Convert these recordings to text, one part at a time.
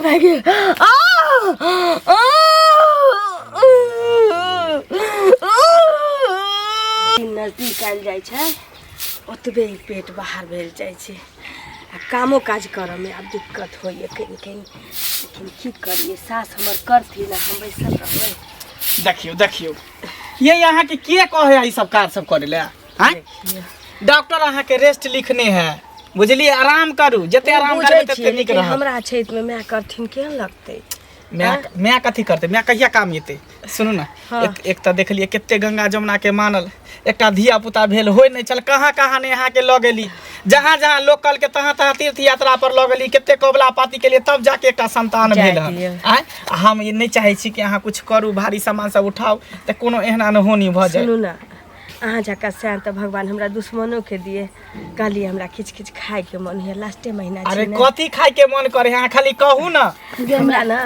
भागे नजदीक आयल जाइ छै ओतबे पेट बाहर भेल जाइ छै आ कामो काज करऽ में आब दिक्कत होइए कहीं कहीं लेकिन की करिए सास हमर करथिन आ हम बैसल रहबै देखियो ये यहाँ के कहे है सब काज सब करे ले डॉक्टर अहाँ के रेस्ट लिखने है बुझलिए आराम करू जते आराम करबे तते नीक रहत हमरा क्षेत्र में मैं करथिन केहन लगतै मैं कथी करते मैं कहिया काम येते सुनू ना एक तो देख लिए केते गंगा जमुना के मानल एकटा धिया पुता भेल होय नहीं चल कहाँ कहाँ ने यहाँ के लऽ गेली जहाँ जहाँ लोकल के तहाँ तहाँ तीर्थ यात्रा पर लऽ गेली केते कबला पाती के लिए तब जाके एकटा संतान भेल है हम ये नहीं चाहे छी कि अहाँ कुछ करू भारी सामान सब उठाओ तो कोनो एहना न होनी भ जाए सुनू ना अहाँ जका सैन तो भगवान हमरा दुश्मनों के दिए कहली हमरा खिच खिच खाए के मन है लास्टे महीना अरे कथी खाए के मन करे अहाँ खाली कहू ना हमरा ना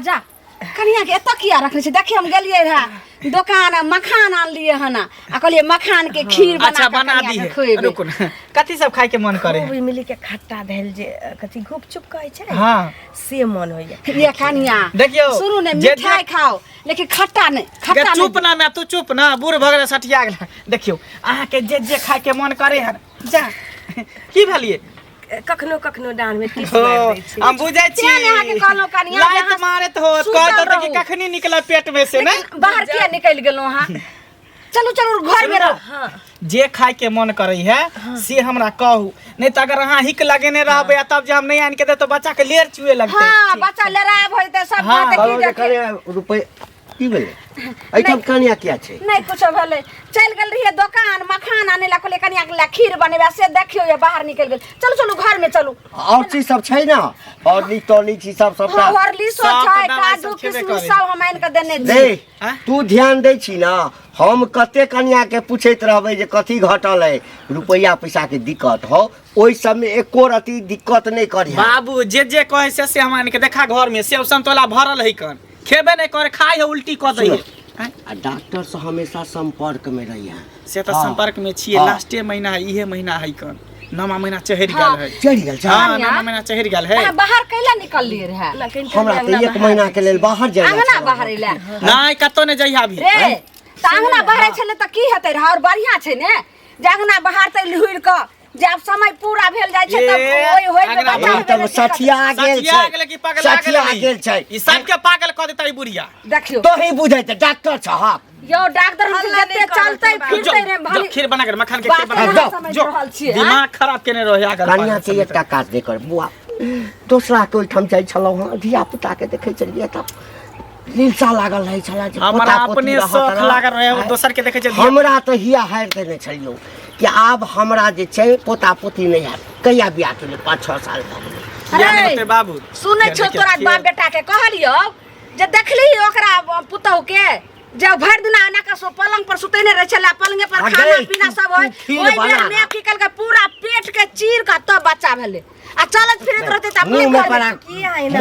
जा कनिया के एत किया रखले छै देखि हम गेलिए रहा दुकान मखान आन लिए हना आ कहलिए मखान के खीर बना दी है रुको ना कथी सब खाए के मन करे खूब मिली के खट्टा भेल जे कथी गुपचुप कहै छै हां से मन होइए ये कनिया देखियो सुनू ने मिठाई खाओ लेकिन खट्टा नहीं चुप ना मैं तू चुप ना बूढ़ भगरे सटिया गेल देखियो अहाँ के जे खाए के मन करे है जा की भेलिए कखनो कखनो डांड में टिस मार दै छै हम बुझै छी अहाँ के कहलो कनिया लाइट मारत हो कहत त कि कखनी निकला पेट में से नहीं बाहर किया निकल गेलो हां चलू घर में रहो जे खाए के मन करे है से हमरा कहू नहीं तो अगर अहाँ हिक लगेने रहबे तब जे हम नहीं आन के दे तो बच्चा के लेर चुए लगते हां बच्चा लड़ाब होइते सब बात की देखे रुपए की भेले ऐठम कनिया किया छै नहीं कुछ भेले चल गेल रहिए दुकान मखान आने ला कोले कनिया के खीर बनेबा से देखियो ये बाहर निकल गेल चलू घर में चलू और चीज सब छै ना और नी टॉनिक चीज सब सबटा हरली सो छै काजू किशमिश सब हम आन के देने दे तू ध्यान दै छी ना हम कते कनिया के पूछैत रहबै जे कथी घटल है रुपया पैसा के दिक्कत हो ओइ सब में एको रति दिक्कत नहीं करी बाबू जे कहे से हम आन के देखा घर में सेब संतोला भरल है कन खेबे नहीं करे खाए है उल्टी क दै है आ डॉक्टर से हमेशा संपर्क में रहिए से तो संपर्क में छिए लास्टे महीना है इहे महीना है कन नमा महीना चढ़ गेल है हां नमा महीना चढ़ गेल है बाहर कैला निकल लिए रहे हमरा त एक महीना के लेल बाहर जाय अंगना बाहर एला नहीं कतो ने जइहा अभी रे त अंगना बाहर छले त की हेतै रे और बढ़िया छै ने जे अंगना बाहर त लुइर क जब समय पूरा भेल जाय छै तब ओइ होय के बच्चा तब सठिया गेल कि पागल गेल छै ई सब के पागल क देतै बुढ़िया देखियो तो ही बुझै त डॉक्टर साहब यो डॉक्टर हम जते चलतै फिरतै रे भाली खीर बना कर मखान के खीर बना जो दिमाग खराब केने रहे आगर कनिया के एकटा काज दे कर बुआ दूसरा के ओठम जाय छलौ हां धिया पुता के देखै छलिए त लीलसा लागल रहै छला जे हमरा अपने शौक लागल रहे दोसर के देखै छै हमरा त हिया हार देने छलियो कि आब हमरा जे छै पोता पोती नहीं है कहिया बियाह के लिए 5-6 साल अरे बाबू सुनै छ तोरा बाप बेटा के कहलियो जे देखली ओकरा पुतौ के जब भर दिन आना का सो पलंग पर सुतैने रह छला पलंगे पर खाना पीना सब होय ओइ बेर में की कल के पूरा पेट के चीर का तब बच्चा भेले आ चलत फिरत रहते त मुंह में पड़ा की है ना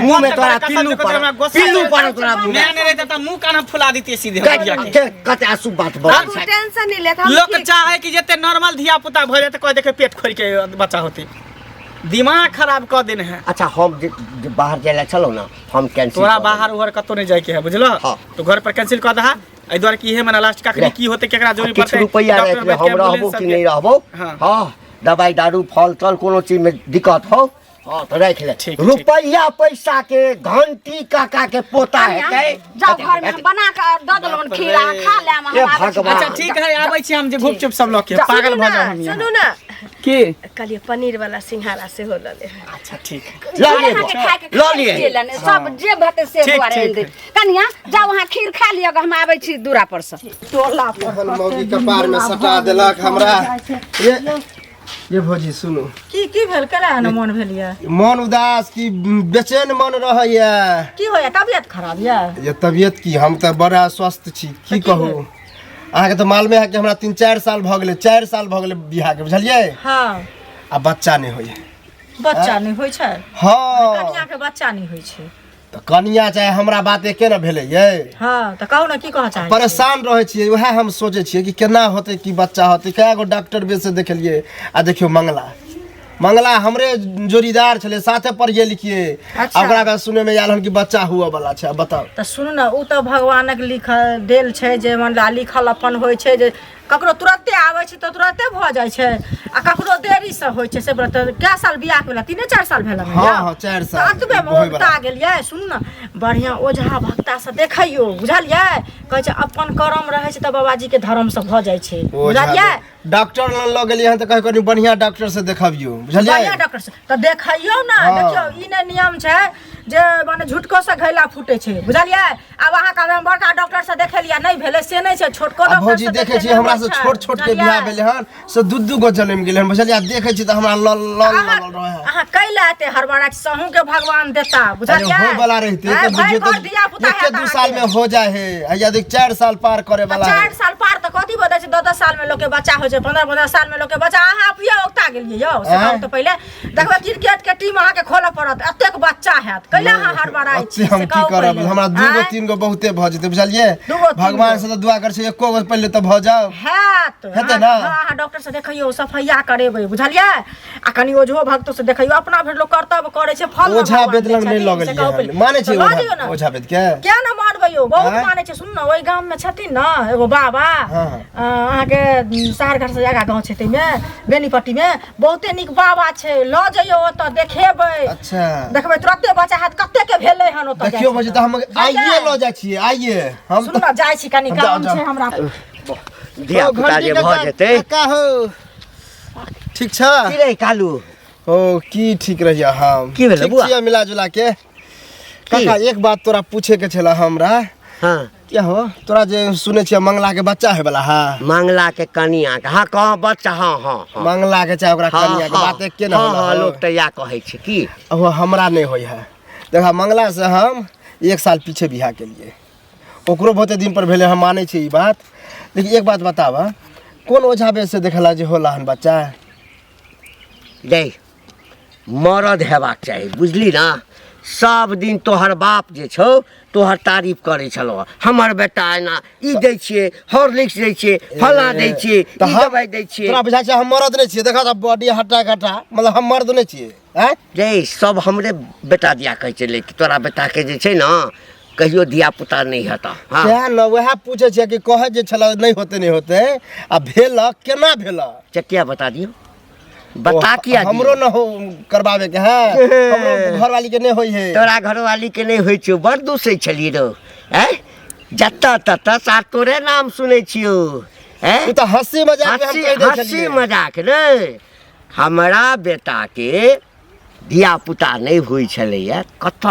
मुंह में तोरा पिल्लू पर तोरा मुंह मैं नहीं रहता त मुंह काना फुला देती सीधे हटिया के कते आसु बात बोल छै टेंशन नहीं लेत हम लोग चाहे कि जते नॉर्मल धिया पुता भरे त कह देखे पेट खोल के बच्चा होते दिमाग खराब कर देने है अच्छा हम जे बाहर जायला चलो ना हम कैंसिल तोरा बाहर उहर कतो नहीं जाय के है बुझलो तो घर पर कैंसिल कर दहा ए द्वारा की है मना लास्ट का की होते केकरा जरूरी पड़ते रुपया हम रहबो कि नहीं रहबो हां दवाई दारू फल तल कोनो चीज में दिक्कत हो हां तो रख ले रुपया पैसा के घंटी काका के पोता है के जाओ घर में बना के द दलोन खीरा खा ले हम अच्छा ठीक है आबै छी हम जे गुपचुप सब लोग के पागल भ जाओ हम सुनू ना की कलिए पनीर वाला सिंघाड़ा से हो लले अच्छा ठीक है लो लिए सब जे भते से दुआरे दे कनिया जाओ वहां खीर खा लियो हम आबै छी दूरा पर से टोला पर मौगी के पार में सटा देलक हमरा ये भौजी सुनो की भेल कला न मन भेलिया मन उदास की बेचैन मन रहैया की होया तबियत खराब या ये तबियत की हम त बड़ा स्वस्थ छी की कहू अहाँ के तो मालूम है कि हमरा 3-4 साल भ गेले 4 साल भ गेले बियाह के बुझलिए हां आ बच्चा नहीं होय बच्चा नहीं होय छै हां कन्या के बच्चा नहीं होय छै तो कनिया चाहे हमरा बात एके न भेले ये हां त कहू न की कह चाहे परेशान रहे छिए वह हम सोचे छिए कि केना होते कि बच्चा होते कएगो डॉक्टर बे से देखलिए आ देखियो मंगला मंगला हमरे जोड़ीदार छले साथे पढ़िए लिखिए अच्छा। ओकरा के सुने में आयल हन कि बच्चा हुआ वाला छै बताओ तऽ सुनू ने उ तऽ भगवानक लिखल देल छै जे मतलब लिखल अपन होइ छै जे ककरो तुरंते आबै छै तऽ तुरंते भऽ जाइ छै आ ककरो देरी से होइ छै से कए साल बियाह भेला 3-4 साल भेला हाँ 4 साल अतबे में उगता गेलियै सुनू ने बढ़िया ओझा भक्ता से देखैयो बुझलियै कहै छै अपन कर्म रहै छै तऽ बाबाजी के धर्म से भऽ जाइ छै बुझलियै डॉक्टर लग लऽ गेलियै हन तऽ कहै कनी बढ़िया डॉक्टर से देखाबियो बुझलियै बढ़िया डॉक्टर से तऽ देखैयो ना देखियो ई ने नियम छै जे माने झुटको से घैला फूटे छै बुझलियै अब अहाँ कहबै बड़का डॉक्टर से देखेलिया नहीं भेले से नहीं छै छोटको डॉक्टर से देखे छी हमरा से छोट के बियाह भेले हन से दू गो जन्म गेले हन बुझलियै देखे छी त हमरा लल रहे अहाँ कैला एते हड़बड़ा सहू के भगवान देता बुझलियै हो वाला रहते तो बुझिए तो 1-2 साल में हो जाए है या देख 4 साल पार करे वाला 4 साल पार त कथि बदै छै 10 साल में लोग के बच्चा हो छै 15 साल में लोग के बच्चा अहाँ अपिया ओक्ता गेलियै यौ से कहू त पहिले देखबै क्रिकेट के टीम अहाँ के खोले पड़त एतेक बच्चा हैत कैला अहाँ हड़बड़ा छी हम की करब हमरा 2-3 गो बहुते भ जेते बुझलियै भगवान से त दुआ कर छै एको गो पहिले त भ जाओ हैत हेतै ना हां डॉक्टर से देखैयो सफैया करेबै बुझलियै आ कनी ओझो भक्तो से देखैयो अपना भर लोग कर्तव्य करे छै फल ओझा वेद लग नहीं लगल माने छै ओझा वेद के क्या ना मानबै यौ बहुत माने छै सुन न ओइ गाम में छथिन न एगो बाबा अहाँ के शहर घर से आगा गांव छै तै में बेनीपट्टी में बहुते निक बाबा छै ल जइयो ओत देखेबै अच्छा देखबै तुरंते बच्चा हाथ कत्ते के भेलै हन ओत देखियो बजे त हम आइए ल जाइ छियै आइए हम सुन न जाइ छी कनी काम छै हमरा धिया पुता जे भ जेतै का हो ठीक छ की रे कालू ओ की ठीक रहिया हम की भेलै बुआ? छिया मिला जुला के काका एक बात तोरा पूछे के छला हमरा हां क्या हो तोरा जे सुने छिया मंगला के बच्चा है वाला हा मंगला के कनिया के हां कहां बच्चा हां हां मंगला के चाहे ओकरा कनिया के बात एक के ना होला हां लोग त या कहै छै की वो हमरा नहीं होय है देखा मंगला से हम 1 साल पीछे बियाह के लिए ओकरो बहुते दिन पर भेले हम माने छी ई बात लेकिन एक बात बतावा कौन ओझा बेद से देखला जे होला हन बच्चा दे मरद हेबाक चाही बुझली ना सब दिन तोहर बाप जे छौ तोहर तारीफ करे छलो हमर बेटा एना ई दै छिए हॉर्लिक्स दै छिए फला दै छिए ई दवाई दै छिए तोरा बुझा छै हम मर्द नहीं छिए देखा त बॉडी हट्टा कट्टा मतलब हम मर्द नहीं छिए हैं रे सब हमरे बेटा दिया कहै छै लेकिन तोरा बेटा के जे छै ना कहियो दिया पुता नहीं हता हां क्या न वह पूछे छै कि कहे जे छला नहीं होते आ भेल केना भेल चटिया बता दियो बता किया हमरो न हो करबावे के है हमरो घरवाली के नहीं होई है तोरा घरवाली के नहीं होई छौ बड़ दूसै छली रो हैं जत्ता तत्ता सा तोरे नाम सुनै छियो हैं तू तो हंसी मजाक में हम कह दे हंसी मजाक रे हमरा बेटा के धिया पुता नहीं हुई छलैया कत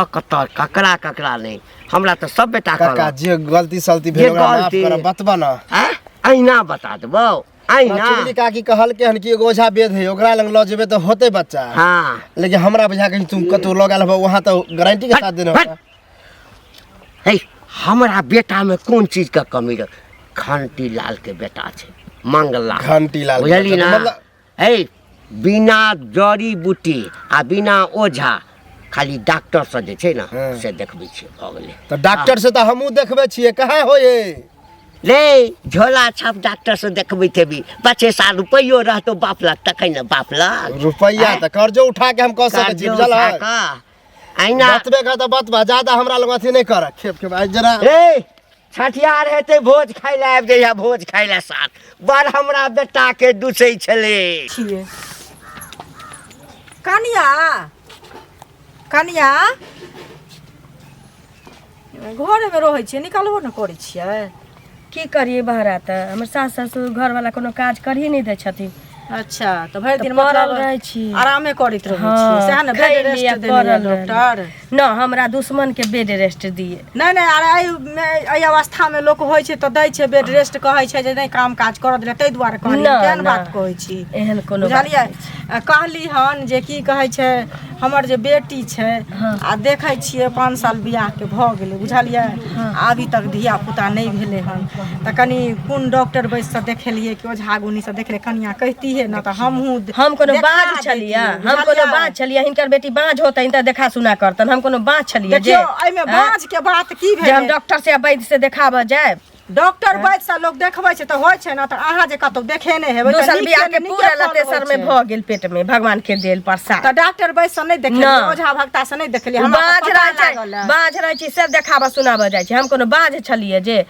ककरा नहीं हमरा तो सब बेटा काका जे गलती सलती भेल ओकरा माफ कर बतबा ना अहिना बता देबो अहिना चुगली काकी कहल के हन कि एगो ओझा वेद है ओकरा लंग ल जेबे तो होते बच्चा हां लेकिन हमरा बुझा के तुम कतो लगा लेबो वहां तो गारंटी के साथ देना होगा हे हमरा बेटा में कौन चीज का कमी रे घंटी लाल के बेटा छे मंगला घंटी लाल बुझली ना हे बिना जड़ी बूटी आ बिना ओझा खाली डॉक्टर से जे छै ना से देखबै छी भ गेलै तो डॉक्टर से तो हमहू देखबे छिए कहाँ होए ले झोला छाप डॉक्टर से देखबै थेबी 5-6 रुपयो रहतो बाप लग तकै न बाप लग रुपया त कर्जो उठा के हम कह सके छी बुझल आइना बतबे का त बतबा ज्यादा हमरा लग अथी नहीं कर खेप के भाई जरा ए छठियार हेते भोज खाइ ले आबि जइया भोज खाइ ले साथ बड़ हमरा बेटा के दुसै छले छिए कनिया कनिया घरे में रहै छिए निकालबो न करै छिए की करिए बहरा त हमर सास ससुर घर वाला कोनो काज करही नहीं दे छथिन अच्छा तो भरि दिन पड़ल मतलब रहै छी आरामे करैत रहै छी सएह न बेड रेस्ट देले डॉक्टर न हमरा दुश्मन के बेड रेस्ट दिए नहीं अरे अवस्था में लोग होइ छै तो दै छै बेड रेस्ट कहै छै जे नहीं काम काज कर देले तै दुआरे कहलिए केहन बात कहै छी एहन कोनो बुझलिए कहली हन जे की कहै छै हमर जे बेटी छै आ देखै छियै 5 साल बियाह के भ गेलै बुझलिए अभी तक धिया पुता नहीं भेले हन त कनी कोन डॉक्टर बैस से देखेलिए कि ओझा गुनी से देखले कनिया कहती है ना त हम कोनो बाज छलिया हम कोनो बाज छलिया हिनकर बेटी बाज होतै त देखा सुना करतन हम कोनो बात छलिए देखियो एमे बाज के बात की भेल हम डॉक्टर से वैद्य से देखाब जाए डॉक्टर वैद्य से लोग देखबै छै तऽ होइ छै ना तऽ अहाँ जे कतौ देखेने हेबै तऽ दोसर नीक बियाह के नीके पूरा फल होइ तेसर में छै। भ गेल पेट में भगवान के देल प्रसाद तऽ डॉक्टर वैद्य से नहीं देखलिए ना। ओझा भक्ता से नहीं देखलिए बाँझ रहे छी से देखाबा सुनाबा जाइ छै हम कोनो बाँझ छलिए जे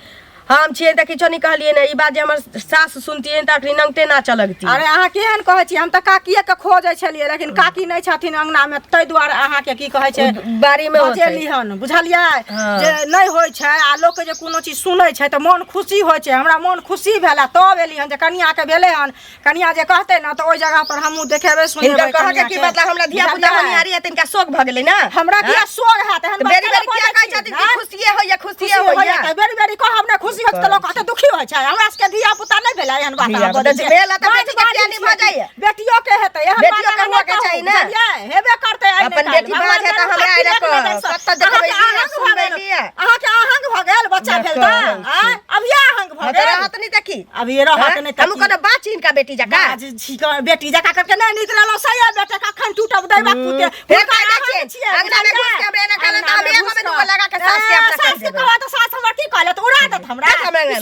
हम छियै तऽ किछो नहीं कहलिए ना ई बात जे हमर सास सुनतियै त अखनी नंगटे ना चलगती अरे अहाँ केहन कहै छी हम तऽ काकिए के खोजै छलिए लेकिन काकी नहीं छथिन अंगना में तै दुआरे अहाँ के की कहै छै बारी में होतै बजेली हन बुझलिए हाँ। जे नहीं होइ छै आ लोक के जे कोनो चीज सुनै छै तऽ मन खुशी होइ छै हमरा मन खुशी भेला तब एली हन जे कनिया के भेले हन कनिया जे कहते ना तऽ ओइ जगह पर हमहू देखेबै इनका सुनेबै कह के की मतलब हमरा धिया पुता होनियारी है तिनका शोक भ गेलै ना हमरा दिया सोग है त बेरी बेरी किया कहै छथिन कि खुशिये होइया खुशिये होइया बेरी बेरी कहब ना खुशी होत त लोग कहते दुखी होइ छै हमरा सबके धिया पुता नहीं भेलै एहन बात धिया पुता जे भेल त बेटी के किया नहीं भ जाइए बेटियों के हेतै एहन बेटियों के हुआ के चाहिए ना। हेबे करतै अपन बेटी बाज है त हमरा आइरा कत देखबै सुनबै लिया अहाँ के आहंग भ गेल बच्चा भेल त अब ये आहंग भ त गेल रहत नहीं तकी अब ये रहत नहीं हम कोनो बात इनका बेटी जका बेटी जका करके नहीं निकललो सही बेटा कखन टूटब दैबा पुते फिर काय देखिए अंगना में घुस के हमरे न कहला त हम एगो में दूगो लगा के सास के अपना कर देबै कहवा त सास हमर की कहले त उड़ा देत हमरा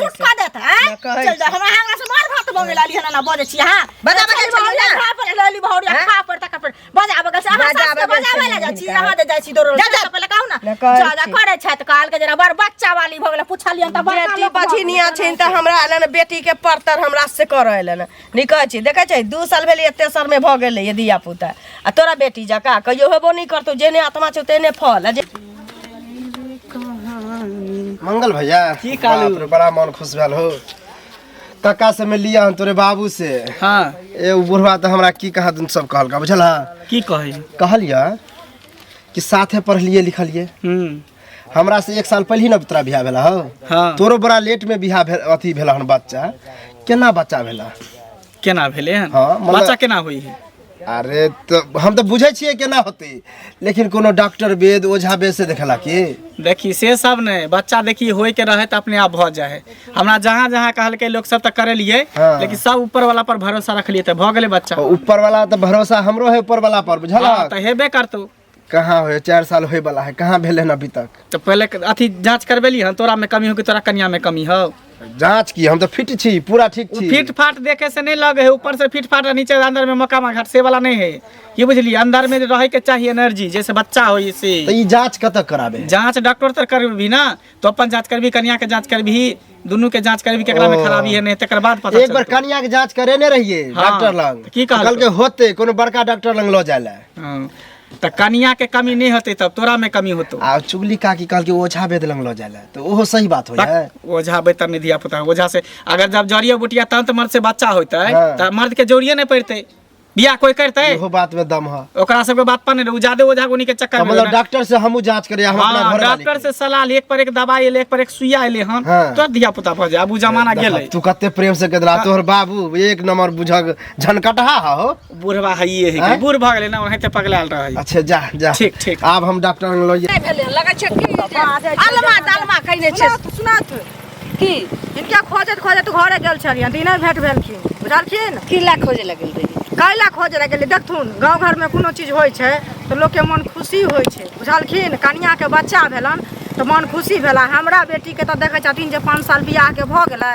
सुट का देत हैं चल जा हमरा हमरा से मार भात बंगे लाली हना ना बजे छी हां बजा बजा चली ना खा पर लाली भौरिया खा पर तक पर बजा बजा से अहाँ सास के बजावे ला जाइ छी अहाँ दे जाइ छी दोरो पहले कहू ना जा जा करे छै त काल के जरा बड़ बच्चा वाली भ गेल पुछलियन त बेटी बझिनिया छिन त हमरा आलन बेटी के परतर हमरा से करैलन नहीं कहै छी देखै छै 2 साल भेलै तेसर में भ गेलै ये धिया पुता आ तोरा बेटी जका कहियो हेबो नहीं करतो जेने आत्मा छ तेने फल जे मंगल भैया की कालू? बाप रे, बड़ा मन खुश भेल हो कक्का से में लिया हन तोरे बाबू से हाँ ए बुढ़वा तो हमरा की कहा तुम सब कहल का बुझल हा की कहै कहलिया कि साथे पढ़लिए लिखलिए हमरा से 1 साल पहले ना तोरा बियाह भेला हो हाँ तोरो बड़ा लेट में बियाह अथी भेला हन बच्चा केना बच्चा भेला केना भेले हन हाँ, मतलब- बच्चा केना होई है अरे तो हम तो बुझे छिए केना होते लेकिन कोनो डॉक्टर वेद ओझा वेद से देखला कि देखी से सब नहीं बच्चा देखी होए के रहे त अपने आप भ जाए हमरा जहाँ जहाँ कहल के लोग सब त करे लिए हाँ। लेकिन सब ऊपर वाला पर भरोसा रखलिए त भ गेले बच्चा ऊपर वाला तो भरोसा हमरो है ऊपर वाला पर बुझल हाँ, त हेबे करतो कहाँ हो 4 साल होए वाला है कहाँ भेले ना अभी तक तो पहले अथी जांच करबेली हन तोरा में कमी हो कि तोरा कन्या में कमी हो जांच की हम तो फिट छी पूरा ठीक छी फिट फाट देखे से नहीं लगे है ऊपर से फिट फाट नीचे अंदर में मकामा घाट से वाला नहीं है ये बुझली अंदर में रहे के चाहिए एनर्जी जैसे बच्चा हो इसे तो ये जांच कत कराबे जांच डॉक्टर तर करबी ना तो अपन जांच करबी कन्या के जांच करबी दोनों के जांच करबी केकरा में खराबी है नहीं तकर बाद पता एक बार कन्या के जांच करेने रहिए हाँ, डॉक्टर लंग की कहल कल के होते कोनो बड़का डॉक्टर लंग लो जाले तो कन्या के कमी नहीं होते तब तोरा में कमी होतो आ चुगली काकी कहल के ओझा वेद लंग लो जाले तो ओहो सही बात हो है ओझा बेतर नहीं दिया पता ओझा से अगर जब जरिया बुटिया तंत मर्द से बच्चा होता है हाँ। तो मर्द के जोड़िए नहीं पड़ते बियाह कोई करते ओहो बात में दम है ओकरा सबके बात पर नहीं ज्यादा ओझा गुनी के चक्कर में मतलब ना। डॉक्टर से हमहू जांच करे हम अपना हाँ घर वाले डॉक्टर से सलाह ले एक पर एक दवाई ले एक पर एक सुइया ले हन हाँ। तो दिया पुता भजे अब उ जमाना गेले तू कते प्रेम से कदला तोहर बाबू एक नंबर बुझग झनकटहा हो बूढ़वा हइए है हैं? बूढ़ भ गेले ना ओनाते पगलाल रहे अच्छा जा जा ठीक, ठीक। अब हम डॉक्टर लंग लो नहीं भेले लगे छै कि अलमा दलमा कहने छै सुनत की इनका खोजत खोजत घरे गेल छलियन दिने भेट भेलखिन बुझलखिन किला खोजे लगल रही कैला खोज रह गेलै देखथुन गाँव घरमे कोनो चीज होइ छै तऽ लोकके मन खुशी होइ छै बुझलखिन कनियाके बच्चा भेलन तऽ मन खुशी भेला हमरा बेटीके तऽ देखै छथिन जे 5 साल बियाहके भऽ गेलै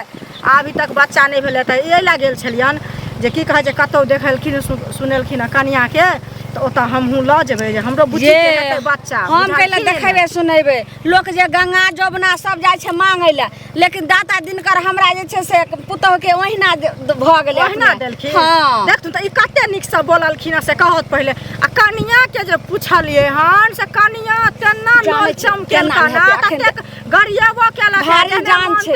अभी तक बच्चा नहि भेलै तऽ एहि लए गेल छलियन जे की कहै छै कतहु देखलखिन सुनेलखिन कनियाके तऽ ओतऽ हमहूँ लऽ जेबै जे हमरो बुच्ची के हेतै बच्चा हम कैला देखेबे सुनेबे लोक जे गंगा जमुना सब जाइ छै मांगै ला लेकिन दाता दिनकर हमरा जे छै से पुतोह के ओहिना भ गेलै ओहिना देलखिन हाँ देखथुन तऽ ई कते नीक से बोललखिन से कहत पहिले आ कनिया के जे पूछलिए हन से कनिया तेना लाल चमकेल काना कते गरियाबो केला भारी जान छै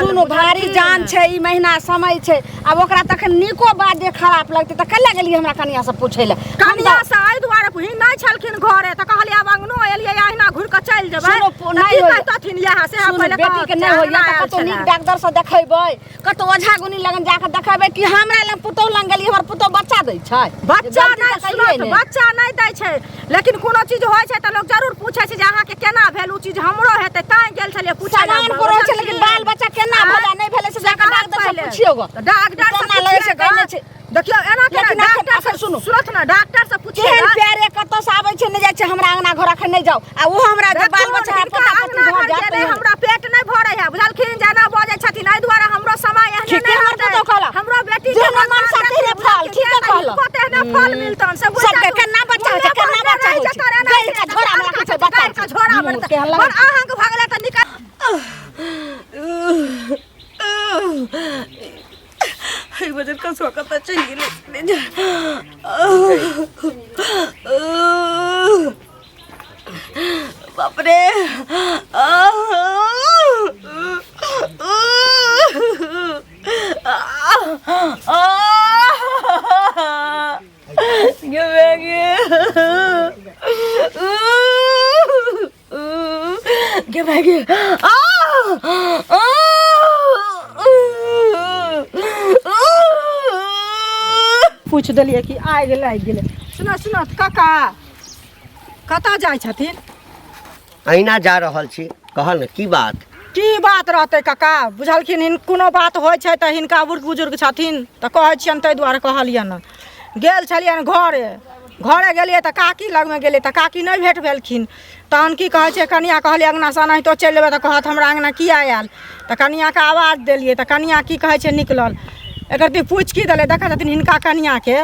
सुनो भारी जान छै ई महीना समय छै अब ओकरा तखन नीको बात जे खराब लगतै तऽ कल्ला गेलिए हमरा कनिया से पूछै ला कनिया से एहि दुआरे ही नहि छलखिन घरे तऽ कहलिए आब अंगनो एलिए अहिना घुर के चलि जेबै नहीं होय कहतथिन यहा से हम पहिले बेटी के नहीं होइया त कतो नीक डॉक्टर से देखेबै कतो ओझा गुनी लगन जाके देखेबै कि हमरा लग पुतौ लग गेलिए हमर पुतौ बच्चा दै छै बच्चा नहीं सुनत बच्चा नहीं दै छै लेकिन कोनो चीज होइ छै तऽ लोग जरूर पूछै छै जे अहाँ के केना भेल उ चीज हमरो हेतै तैं गेल छलिए पूछै सामान को रोज लेकिन बाल बच्चा केना भेला नहीं भेले से जाके डॉक्टर से पूछियो गो डॉक्टर से लगे छै कहने छै देखियो एना के लेकिन डॉक्टर से सुनू। सुनत ना डॉक्टर से पूछिए केहन प्यारे कतौ से आबै छै नै जाय छै हमरा अंगना घर अखन नै जाऊ आ वो हमरा जे बाल बच्चा पोता पोती घर जाते हमरा पेट नहीं भरे है बुझलखिन जना बजे छथिन एहि दुआरे हमरो समय एहने ठीक नहीं है, हमरो तो कहला। हमरो बेटी जे मन सकती रे फल, ठीक है कहला। कहला फल मिलतन सब सबके केना बच्चा होइ छै, केना बच्चा होइ छै। गाय का झोरा में रखै छै बच्चा का झोरा में पर अहाँ के भगले त निकल हई वजन कसवा कता चल गेले बाप रे पूछ देलिए कि आइ गेलै आइ गेलै सुनो सुनो काका कतऽ जाइ छथिन अहिना जा रहल छी कहल ने की बात की बात रहतै काका बुझलखिन हिन कोनो बात होइ छै तऽ हिनका बूढ़ बुजुर्ग छथिन तऽ कहै छियनि ताहि दुआरे कहलियनि गेल छलियनि घरे गेलियै तऽ काकी लगमे गेलियै तऽ काकी नहि भेट भेलखिन तहन की कहै छै कनिया कहलियै अङ्गना से एनाहितो चलि अयबै तऽ कहत हमरा अङ्गना किया आयल तऽ कनियाके आवाज देलियै तऽ कनिया की कहै छै निकलल एकर ती पूछि की देलै देखै छथिन हिनका कनियाके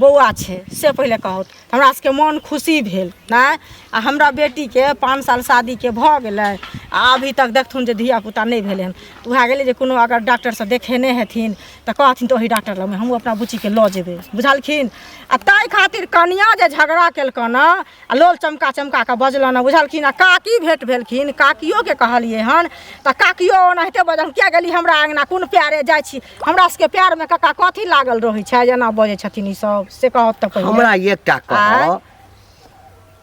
बौआ छै से पहिले कहत हमरा सबके मोन खुशी भेल नहि आ हमरा बेटीके 5 साल शादीके भऽ गेलै आ अभी तक देखथुन जे धियापुता नहि भेलै हन तऽ वएह गेलै जे कोनो अगर डॉक्टरसँ देखेने हेथिन तऽ कहथिन तऽ ओहि डॉक्टर लगमे हमहूँ अपना बुच्चीके लऽ जेबै बुझलखिन आ ताहि खातिर कनिया जे झगड़ा केलकन आ लोल चमका कऽ बजलन बुझलखिन आ काकी भेट भेलखिन काकियोके कहलियै हन तऽ काकियो ओनाहिते बजल किया गेली हमरा अङ्गना कोन प्यारे जाइ छी हमरा सबके प्यारमे कक्का कथी लागल रहै छै जेना बजै छथिन ई सब से कहत तऽ पहिले हमरा एकटा कह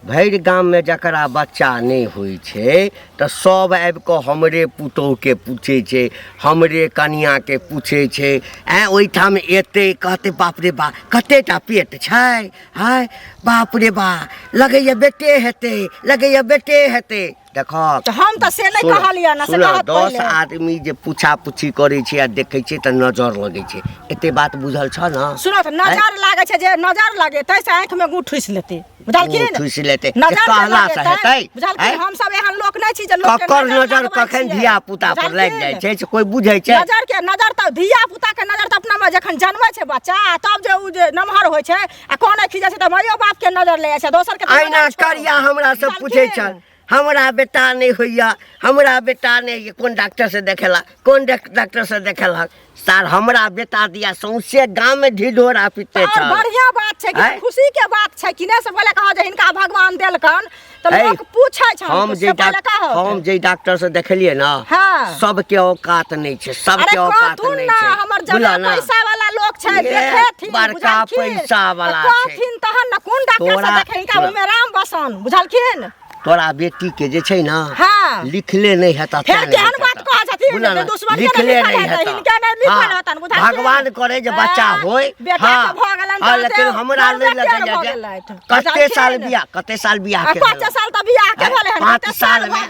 भरि गाममे जकरा बच्चा नहि होइ छै तऽ सब आबि कऽ हमरे पुतहुके पूछै छै हमरे कनियाके पूछै छै ओहिठाम एतै कहतै बाप रे बा कतेटा पेट छै हाय बाप रे बा लगैया बेटे हेतै देखो हम तऽ से नहि कहलियै ना से कहत 10 आदमी जे पूछा पूछी करै छै आ देखै छै तऽ नजर लगै छै एते बात बुझल छ न सुनो तऽ नजर लागै छै जे नजर लगेतै से आँखि में गुठ ठुसि लेतै बुझलखिन ठुसि लेतै नजर कहला से हेतै बुझलखिन हम सब एहन लोक नहि छी जे लोक ककर नजर कखन धिया पुता पर लागि जाइ छै से कोई बुझै छै नजर तऽ धिया पुता के नजर तऽ अपना में जखन जन्मै छै बच्चा तब जे उ जे नमहर होइ छै आ कोन खिजा छै तऽ मायो बाप के नजर ले जाइ छै दोसर के आइना करिया हमरा सब पूछै छै हमरा बेटा नहीं होइया हमरा बेटा नहीं कौन डॉक्टर से देखेला सर हमरा बेटा दिया सौंसे गांव में ढिढोरा पिटे छ बढ़िया बात छै कि खुशी के बात छै कि ने से पहले कह जे हिनका भगवान देलकन त लोग पूछै छ हम जे डॉक्टर से देखलिए ना सबके औकात नहीं छै सबके औकात नहीं छै हमर जमा पैसा वाला लोग छै देखेथिन बड़का पैसा वाला छै कहथिन तहन न कोन डॉक्टर से देखे हिनका में राम बसन बुझलखिन तोरा बेटी के जे छै ना लिखले नहीं हेता केहन बात कह छथिन दुश्मन के लिखले नहीं हिनका नहीं लिखल होतन बुझलखिन भगवान करे जे बच्चा होय बेटा के भ गेलन लेकिन हमरा नहीं लगे कते साल बियाह के 5 साल त बियाह के भेले 5 साल में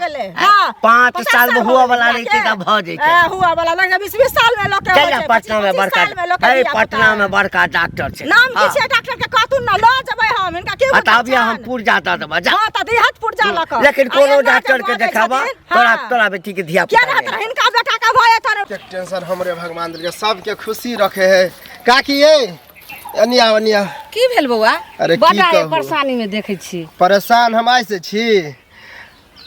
5 साल में हुआ वाला रहिते त भ जइते हुआ वाला लगे 20 साल में लोग के पटना में बड़का डॉक्टर छै नाम की छै डॉक्टर के कहतु न ल जबै हम इनका के बताबिया हम पुरजा द देबा जा हां त देहत पुरजा लक लेकिन कोनो डॉक्टर के देखाबा तोरा बेटी के धिया पुता क्या हिनका बेटा का भय त टेंशन हमरे भगवान दिल के सबके खुशी रखे है काकी ये अनिया की भेल बौआ अरे बड़ा परेशानी में देखे छी परेशान हम आइ से छी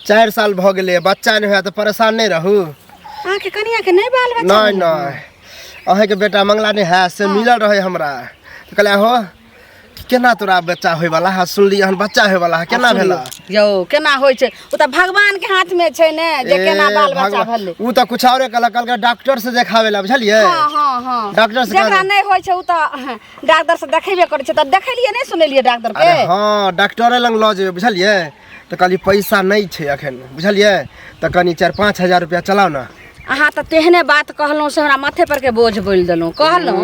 4 साल भ गेले बच्चा नहीं हुआ तो परेशान नहीं रहू अहाँ के कनिया के नहीं बाल बच्चा नहीं अहे के बेटा मंगला नहीं है से मिलल रहे हमरा तो कहले हो केना तोरा बच्चा होय वाला है सुनली हन बच्चा होय वाला है केना भेला यौ केना होय छै उ त भगवान के हाथ में छै ने जे केना बाल बच्चा भेलै उ त कुछ औरे कल डॉक्टर से देखावेला बुझलिए हां डॉक्टर से जेकरा नहीं होय छै उ त डॉक्टर से देखेबे करे छै त देखलिए नहीं सुनलिए डॉक्टर के हां डॉक्टरे लंग ल जेबे बुझलिए त कहली पैसा नहीं छै अखन बुझलिए त कनी 4-5 हजार रुपया चलाओ ना अहाँ त तेहने बात कहलौ से हमरा माथे पर के बोझ बोल देलौ कहलौ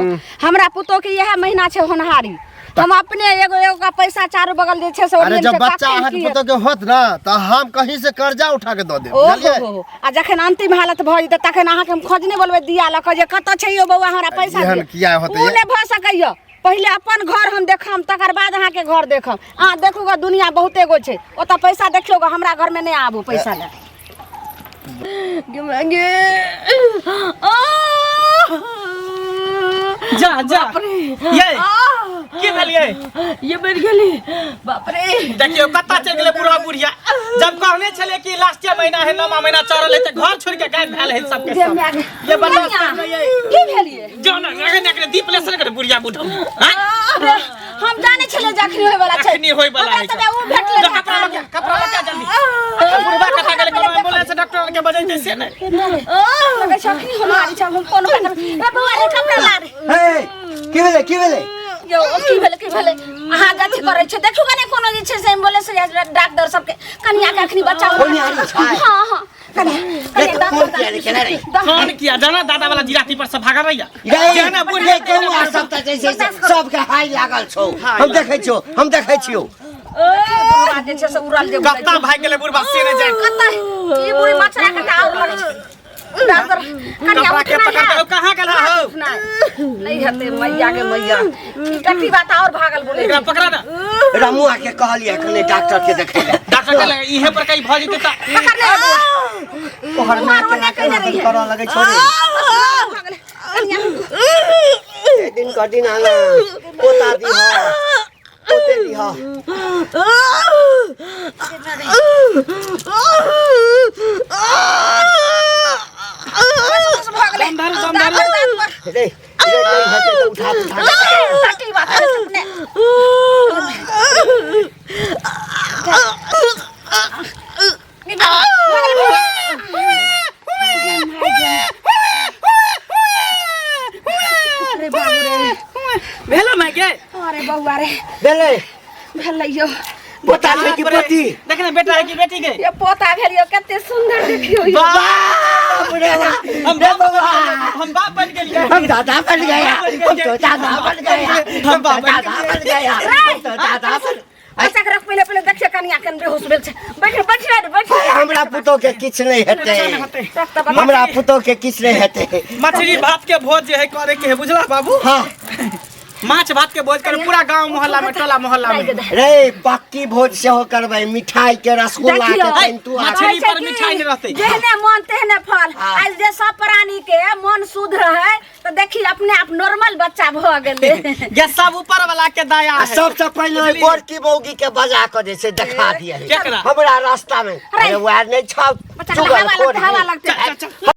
हमरा पुतो के यह महीना छै होनहारी हम अपने एगो एगो का पैसा चारों बगल जे छै से अरे जब बच्चा अहाँ के पुतौ के होत ना त हम कहीं से कर्जा उठा के द देब ओ बुझलियै हो आ जखन अंतिम हालत भ जेतै तखन अहाँ के हम खोज नहीं बोलबै दिया ल के जे कत छै यो बौआ हमरा पैसा एहन दे किया होतै? उ नहीं भ सकैयो पहले अपन घर हम देखम तकर बाद अहाँ के घर देखम अहाँ देखूगा दुनिया बहुते गो छै ओतऽ पैसा देखियोगा हमरा घर में नहीं आबू पैसा ले मांगे जा जा ये की भेलिए ये मर गेली बाप रे देखियो कत्ता चल गेले बुढ़ा बुढ़िया जब कहने छले कि लास्ट महीना है 9वां महीना चढ़ल है त घर छोड़ के गायब भेल है सबके सब ये बर्दाश्त कर गई की भेलिए जाना लगे देख प्लेसर कर बुढ़िया बुढ़ा हां हम जाने छले जखनी होय वाला छै अखनी होय वाला है हमरा उ भेटले कपड़ा लगा जल्दी बुढ़वा कथा गेले कोनो एम्बुलेंस डॉक्टर के बजै छै से नहीं लगे छखनी हमारी छ हम कोनो ए बौआ रे कपड़ा ला रे हे की भेले यो की भेले अहाँ गति करै छै देखू कने कोनो जे छै से एम्बुलेंस या डॉक्टर सबके कनिया के अखनी बच्चा कोनी आरी छै हां हां कनिया कौन किया रे केना रे कौन किया जाना दादा वाला जिराती पर से भागा रहिया जाना बुढ़िया केहू आ सकता जैसे सबके हाय लागल छौ हम देखै छियो बुढ़वा जे छै से उड़ल जे कत्ता भाग गेले बुढ़वा से ने जाय कत्ता ई बुढ़ी मछरा के आउर लगे छै डॉक्टर कनिया कपड़ा के पकड़ कहां गेला हो नहीं हते मैया के मैया टट्टी बात और भागल बोले एकरा पकड़ा ना रामुआ के कहलिए कने डॉक्टर के देखेले डॉक्टर के लगे इहे पर कहीं भ जेते त पकड़ ले तोहर मां के ना करऽ लगे छोड़े दिन का दिन आना पोता दी हो पोते दी हो रे नहीं हते तो उठा टट्टी बात अपने भेलो मैं के अरे बउआ रे बेले भेलैयो पोता है कि पोती देखना बेटा है कि बेटी के ये पोता भेलियो कते सुंदर देखियो बाप रे हम बाप बन गेलिए हम दादा बन गया हम तो दादा बन गया हम दादा बन गया हम तो दादा बन अच्छा कर पहले देखिए कनिया कन बेहोश भेल छै बैठ हमरा पुतो के किछ नहीं हेते हमरा पुतो के किछ नहीं हेते मछली भात के भोज जे है करे के है बुझला बाबू हां माछ भात के भोज कर पूरा गांव मोहल्ला में टोला मोहल्ला में रे पक्की भोज से हो करबै मिठाई के रसगुल्ला के तंतु मछली पर मिठाई नहीं रहते जेहने मन तेहने फल आज जे सब प्राणी के मन शुद्ध रहे तो देखी अपने आप नॉर्मल बच्चा भ गेले ये सब ऊपर वाला के दया है सबसे पहले गोरकी मौगी के बजा के जे से दिखा दिए केकरा? हमरा रास्ता में अरे वो नहीं छाव बच्चा हवा लगते